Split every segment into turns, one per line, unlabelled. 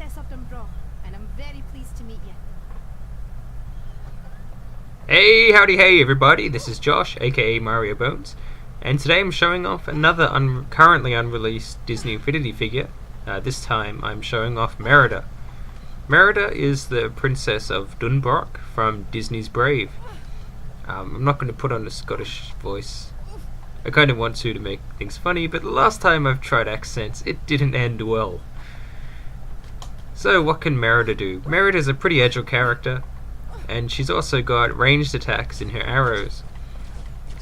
Princess of Dumbroch, and I'm very pleased to meet you.
Hey, howdy, hey everybody, this is Josh, aka Mario Bones, and today I'm showing off another currently unreleased Disney Infinity figure. This time I'm showing off Merida. Merida is the Princess of Dunbroch from Disney's Brave. I'm not going to put on a Scottish voice. I kind of want to make things funny, but the last time I've tried accents, it didn't end well. So what can Merida do? Merida's a pretty agile character, and she's also got ranged attacks in her arrows.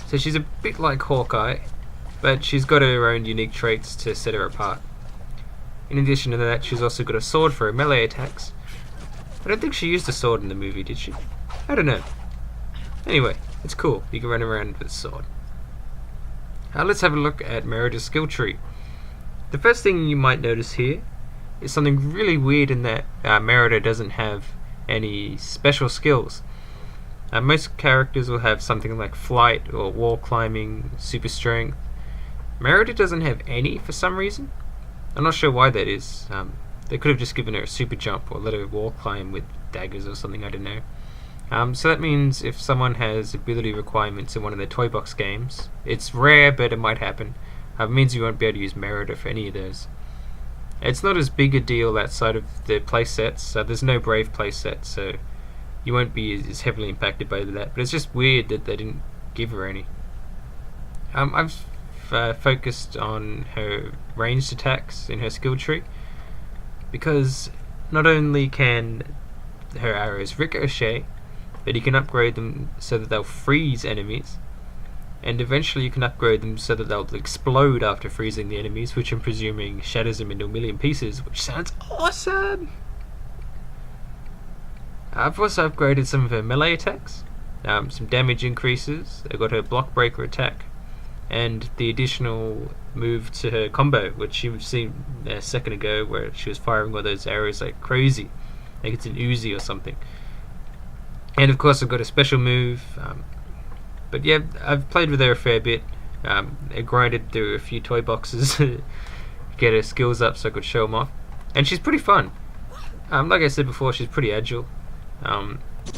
So she's a bit like Hawkeye, but she's got her own unique traits to set her apart. In addition to that, she's also got a sword for her melee attacks. I don't think she used a sword in the movie, did she? I don't know. Anyway, it's cool. You can run around with a sword. Let's have a look at Merida's skill tree. The first thing you might notice here is something really weird in that Merida doesn't have any special skills. Most characters will have something like flight or wall climbing, super strength. Merida doesn't have any for some reason. I'm not sure why that is. They could have just given her a super jump or let her wall climb with daggers or something, I don't know. So that means if someone has ability requirements in one of their toy box games, it's rare but it might happen. It means you won't be able to use Merida for any of those. It's not as big a deal outside of the playsets. There's no Brave playset, so you won't be as heavily impacted by that. But it's just weird that they didn't give her any. I've focused on her ranged attacks in her skill tree, because not only can her arrows ricochet, but you can upgrade them so that they'll freeze enemies. And eventually you can upgrade them so that they'll explode after freezing the enemies, which I'm presuming shatters them into a million pieces, which sounds awesome! I've also upgraded some of her melee attacks, some damage increases. I got her block breaker attack, and the additional move to her combo, which you've seen a second ago, where she was firing all those arrows like crazy, like it's an Uzi or something. And of course I've got a special move. But yeah, I've played with her a fair bit. I grinded through a few toy boxes to get her skills up so I could show them off. And she's pretty fun. Like I said before, she's pretty agile.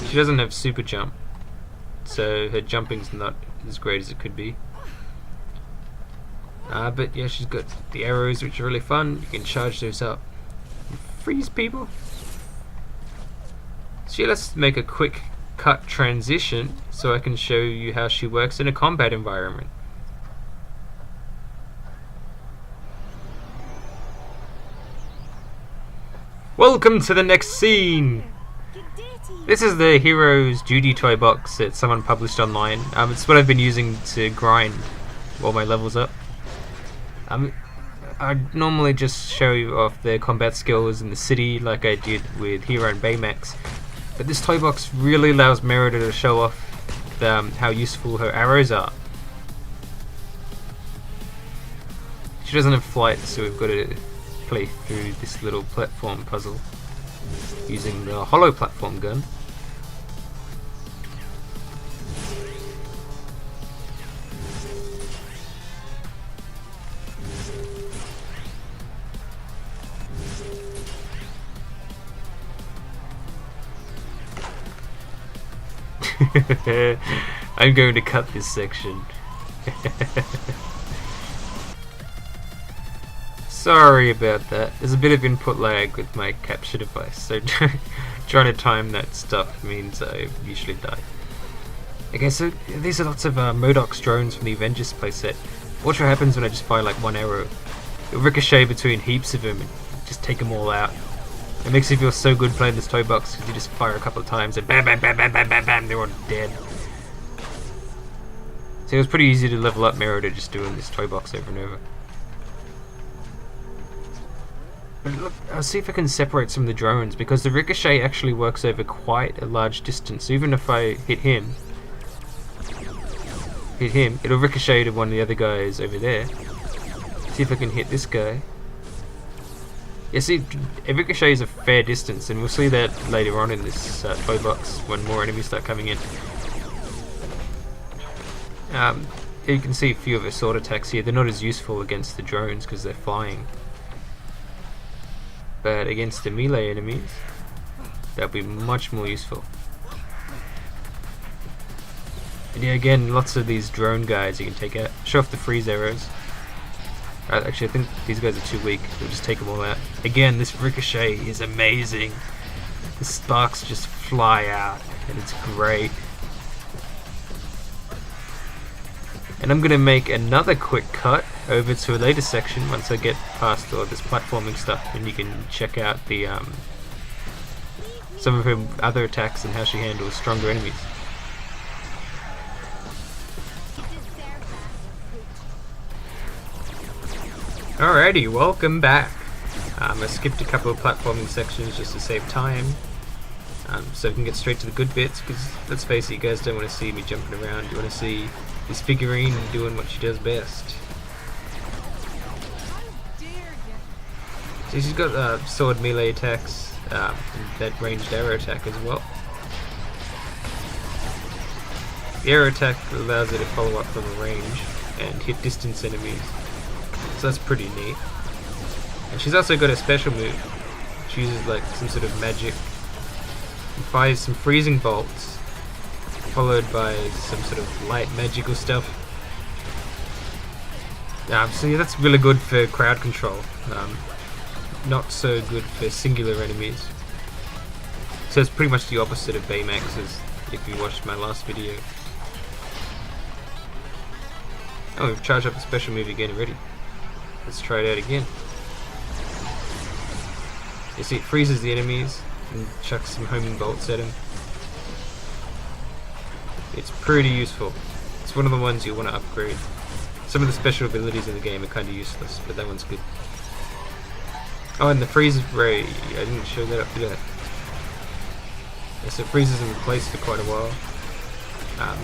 She doesn't have super jump, so her jumping's not as great as it could be. But yeah, she's got the arrows, which are really fun. You can charge those up and freeze people. So yeah, let's make a quick cut transition so I can show you how she works in a combat environment. Welcome to the next scene! This is the Hero's Duty toy box that someone published online. It's what I've been using to grind all my levels up. I normally just show you off their combat skills in the city like I did with Hero and Baymax. But this toy box really allows Merida to show off how useful her arrows are. She doesn't have flight, so we've got to play through this little platform puzzle using the hollow platform gun. I'm going to cut this section. Sorry about that. There's a bit of input lag with my capture device, so trying to time that stuff means I usually die. Okay, so these are lots of Modoc's drones from the Avengers playset. Watch what happens when I just fire like one arrow. It'll ricochet between heaps of them and just take them all out. It makes me feel so good playing this toy box because you just fire a couple of times and bam bam bam bam bam bam bam, they're all dead. So it was pretty easy to level up Merida just doing this toy box over and over. But look, I'll see if I can separate some of the drones, because the ricochet actually works over quite a large distance. So even if I hit him, it'll ricochet to one of the other guys over there. See if I can hit this guy. Yeah, see, it ricochets a fair distance, and we'll see that later on in this toy box when more enemies start coming in. You can see a few of her sword attacks here. They're not as useful against the drones because they're flying. but against the melee enemies, that'll be much more useful. And yeah, again, lots of these drone guys you can take out. Show off the freeze arrows. Actually, I think these guys are too weak. We'll just take them all out. Again, this ricochet is amazing. The sparks just fly out, and it's great. And I'm gonna make another quick cut over to a later section once I get past all this platforming stuff, and you can check out the some of her other attacks and how she handles stronger enemies. Alrighty, welcome back. I skipped a couple of platforming sections just to save time, so we can get straight to the good bits, because let's face it, you guys don't want to see me jumping around. You want to see this figurine doing what she does best. So she's got sword melee attacks, and that ranged arrow attack as well. The arrow attack allows her to follow up from a range and hit distance enemies, so that's pretty neat. And she's also got a special move. She uses like some sort of magic and fires some freezing bolts, followed by some sort of light magical stuff. So yeah, that's really good for crowd control. Not so good for singular enemies. So it's pretty much the opposite of Baymax's, if you watched my last video. Oh, we've charged up a special move again already. Let's try it out again. You see, it freezes the enemies and chucks some homing bolts at them. It's pretty useful. It's one of the ones you want to upgrade. Some of the special abilities in the game are kind of useless, but that one's good. Oh, and the freeze ray, I didn't show that up, did I? Yeah, so it freezes in place for quite a while.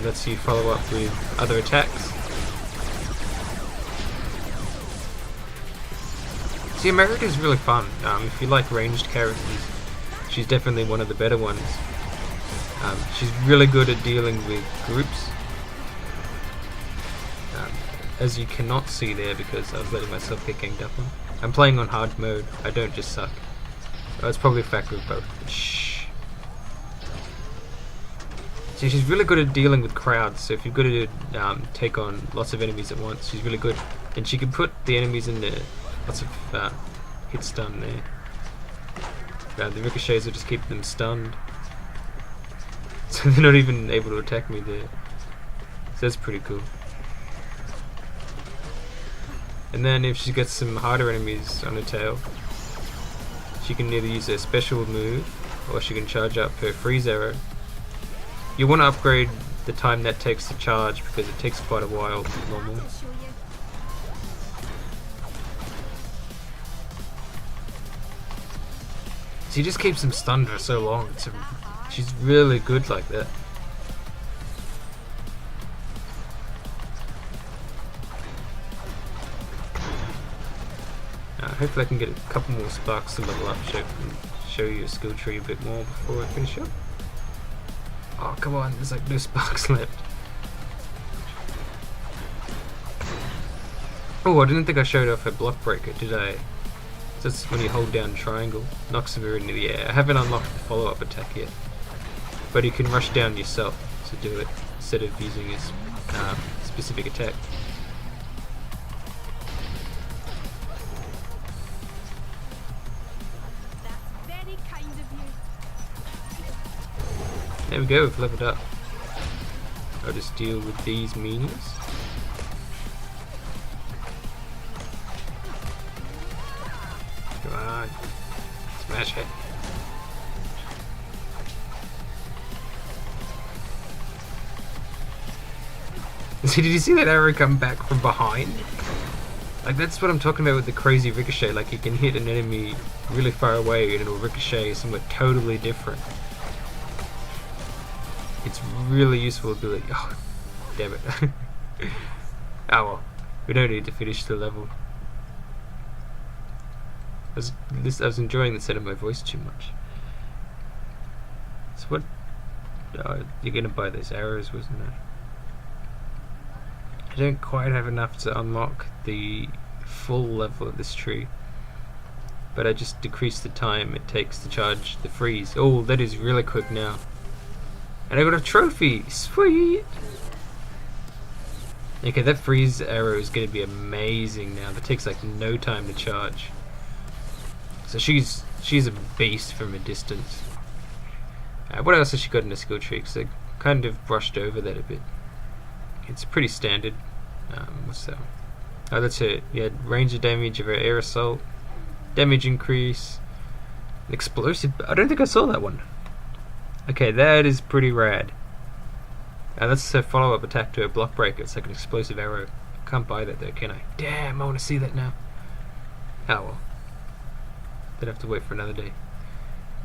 Lets you follow up with other attacks. See, Merida is really fun. If you like ranged characters, she's definitely one of the better ones. She's really good at dealing with groups. As you cannot see there because I was letting myself get ganged up on. I'm playing on hard mode, I don't just suck. Oh, it's probably a factor of both, but shh. See, she's really good at dealing with crowds, so if you've got to take on lots of enemies at once, she's really good. And she can put the enemies in there. Lots of hit stun there. The ricochets will just keep them stunned. So they're not even able to attack me there. So that's pretty cool. And then if she gets some harder enemies on her tail, she can either use a special move or she can charge up her freeze arrow. You want to upgrade the time that takes to charge because it takes quite a while normally. She just keeps them stunned for so long. She's really good like that. Hopefully I can get a couple more sparks to level up so I can show you a skill tree a bit more before I finish up. Oh come on, there's like no sparks left. Oh, I didn't think I showed off her block breaker, did I? So that's when you hold down triangle, knocks her into the air. I haven't unlocked the follow-up attack yet, but you can rush down yourself to do it instead of using his specific attack. There we go, we've leveled up. I'll just deal with these meanies. Come on, smash it. See, did you see that arrow come back from behind? Like, that's what I'm talking about with the crazy ricochet. Like, you can hit an enemy really far away and it'll ricochet somewhere totally different. It's really useful ability. Oh, damn it. Oh well, we don't need to finish the level. I was enjoying the sound of my voice too much. So what? You're gonna buy those arrows, wasn't it? I don't quite have enough to unlock the full level of this tree. but I just decreased the time it takes to charge the freeze. Oh, that is really quick now. And I got a trophy! Sweet! Okay, that freeze arrow is going to be amazing now. That takes like no time to charge. So she's a beast from a distance. What else has she got in the skill tree? Because I kind of brushed over that a bit. It's pretty standard. What's that one? Oh, that's it. Yeah, range of damage of her air assault, damage increase, an explosive. I don't think I saw that one. Okay, that is pretty rad. That's her follow-up attack to her block breaker. It's like an explosive arrow. Can't buy that though, can I? Damn, I want to see that now. Oh well. Then have to wait for another day.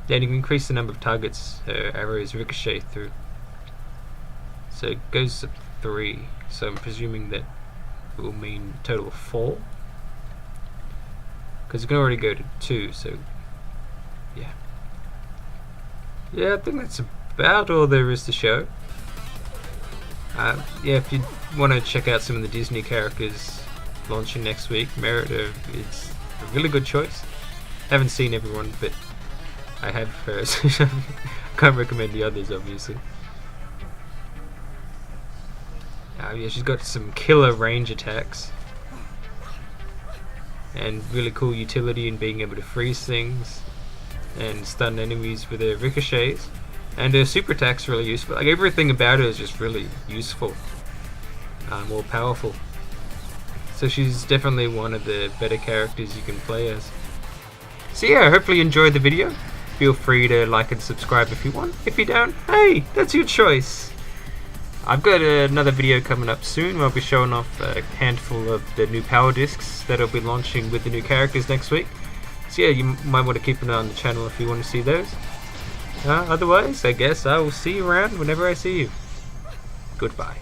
Yeah, you can increase the number of targets her arrows ricochet through. So it goes to 3. So I'm presuming that it will mean a total of 4. Because it can already go to 2, so yeah. Yeah, I think that's about all there is to show. Yeah, if you want to check out some of the Disney characters launching next week, Merida is a really good choice. Haven't seen everyone, but I have hers. Can't recommend the others, obviously. Yeah, she's got some killer range attacks and really cool utility in being able to freeze things and stun enemies with her ricochets. And her super attack's really useful. Like, everything about her is just really useful, more powerful. So she's definitely one of the better characters you can play as. So yeah, hopefully you enjoyed the video. Feel free to like and subscribe if you want. If you don't, hey, that's your choice. I've got another video coming up soon where I'll be showing off a handful of the new power discs that'll be launching with the new characters next week. So yeah, you might want to keep an eye on the channel if you want to see those. Otherwise, I guess I will see you around whenever I see you. Goodbye.